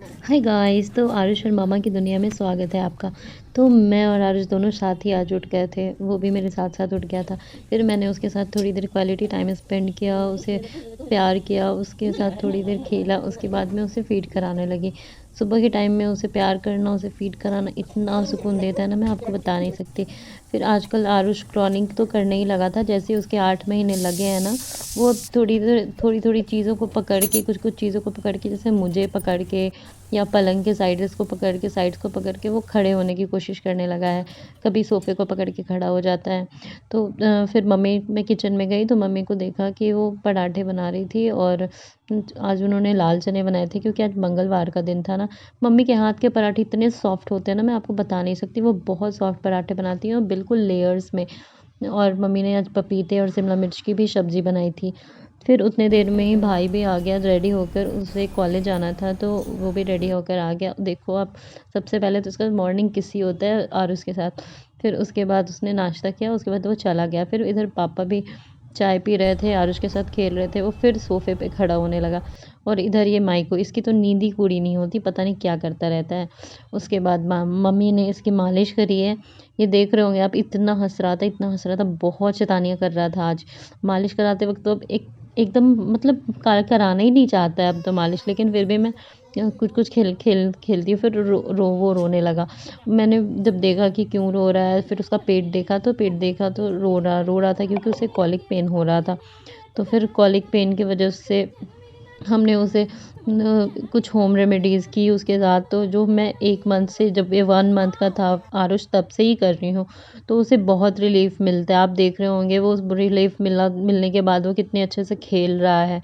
Hi guys. तो आरुष और मामा की दुनिया में स्वागत है आपका। तो मैं और आरुष दोनों साथ ही आज उठ गए थे, वो भी मेरे साथ साथ उठ गया था। फिर मैंने उसके साथ थोड़ी देर क्वालिटी टाइम स्पेंड किया, उसे प्यार किया, उसके साथ थोड़ी देर खेला। उसके बाद मैं उसे फीड कराने लगी। सुबह के टाइम में उसे प्यार करना, उसे फीड कराना इतना सुकून देता है ना, मैं आपको बता नहीं सकती। फिर आजकल आरुष क्रॉलिंग तो करने ही लगा था। जैसे ही उसके 8 महीने लगे हैं ना, वो अब थोड़ी थोड़ी चीज़ों को पकड़ के, कुछ कुछ चीज़ों को पकड़ के, जैसे मुझे पकड़ के या पलंग के साइड्स को पकड़ के वो खड़े होने की कोशिश करने लगा है। कभी सोफ़े को पकड़ के खड़ा हो जाता है। तो फिर मैं किचन में गई तो मम्मी को देखा कि वो पराठे बना रही थी, और आज उन्होंने लाल चने बनाए थे क्योंकि आज मंगलवार का दिन था ना। मम्मी के हाथ के पराठे इतने सॉफ्ट होते हैं ना, मैं आपको बता नहीं सकती। वो बहुत सॉफ्ट पराठे बनाती हैं और बिल्कुल लेयर्स में। और मम्मी ने आज पपीते और शिमला मिर्च की भी सब्ज़ी बनाई थी। फिर उतने देर में ही भाई भी आ गया रेडी होकर, उसे कॉलेज जाना था तो वो भी रेडी होकर आ गया। देखो आप, सबसे पहले तो उसका मॉर्निंग किस ही होता है आरुष के साथ। फिर उसके बाद उसने नाश्ता किया, उसके बाद वो चला गया। फिर इधर पापा भी चाय पी रहे थे, आरुष के साथ खेल रहे थे। वो फिर सोफ़े पे खड़ा होने लगा। और इधर ये माइको, इसकी तो नींद ही पूरी नहीं होती, पता नहीं क्या करता रहता है। उसके बाद मम्मी ने इसकी मालिश करी है। ये देख रहे होंगे आप, इतना हँस रहा था, इतना हँस रहा था, बहुत शैतानियाँ कर रहा था आज। मालिश कराते वक़्त तो अब एकदम मतलब कराना ही नहीं चाहता है अब तो मालिश, लेकिन फिर भी मैं कुछ खेलती हूँ। फिर वो रोने लगा। मैंने जब देखा कि क्यों रो रहा है, फिर उसका पेट देखा तो रो रहा था क्योंकि उसे कॉलिक पेन हो रहा था। तो फिर कॉलिक पेन की वजह से हमने उसे कुछ होम रेमेडीज़ की उसके साथ। तो जो मैं 1 मंथ से, जब ये 1 मंथ का था आरुष, तब से ही कर रही हूँ। तो उसे बहुत रिलीफ़ मिलता है। आप देख रहे होंगे वो रिलीफ़ मिलने के बाद वो कितने अच्छे से खेल रहा है।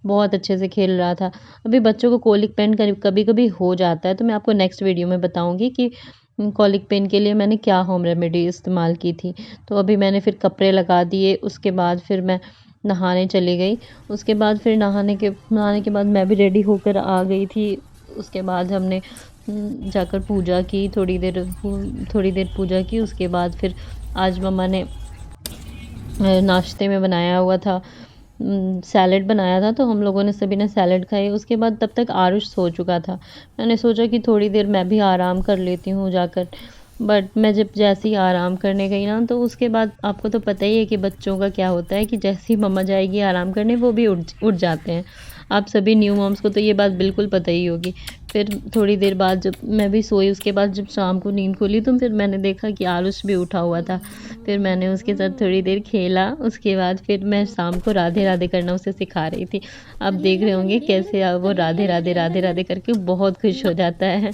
बहुत अच्छे से खेल रहा था। अभी बच्चों को कॉलिक पेन कभी-कभी हो जाता है, तो मैं आपको नेक्स्ट वीडियो में बताऊँगी कि कॉलिक पेन के लिए मैंने क्या होम रेमेडी इस्तेमाल की थी। तो अभी मैंने फिर कपड़े लगा दिए, उसके बाद फिर मैं नहाने चली गई। उसके बाद फिर नहाने के बाद मैं भी रेडी होकर आ गई थी। उसके बाद हमने जाकर पूजा की, थोड़ी देर पूजा की। उसके बाद फिर आज मम्मा ने नाश्ते में बनाया हुआ था, सैलेड बनाया था, तो हम लोगों ने सभी ने सैलेड खाई। उसके बाद तब तक आरुष सो चुका था। मैंने सोचा कि थोड़ी देर मैं भी आराम कर लेती हूँ जाकर। बट मैं जब जैसे ही आराम करने गई ना, तो उसके बाद आपको तो पता ही है कि बच्चों का क्या होता है कि जैसे ही मम्मा जाएगी आराम करने, वो भी उठ जाते हैं। आप सभी न्यू मॉम्स को तो ये बात बिल्कुल पता ही होगी। फिर थोड़ी देर बाद जब मैं भी सोई, उसके बाद जब शाम को नींद खुली तो फिर मैंने देखा कि आरुष भी उठा हुआ था। फिर मैंने उसके साथ थोड़ी देर खेला। उसके बाद फिर मैं शाम को राधे राधे करना उसे सिखा रही थी। आप देख रहे होंगे कैसे वो राधे राधे राधे राधे करके बहुत खुश हो जाता है।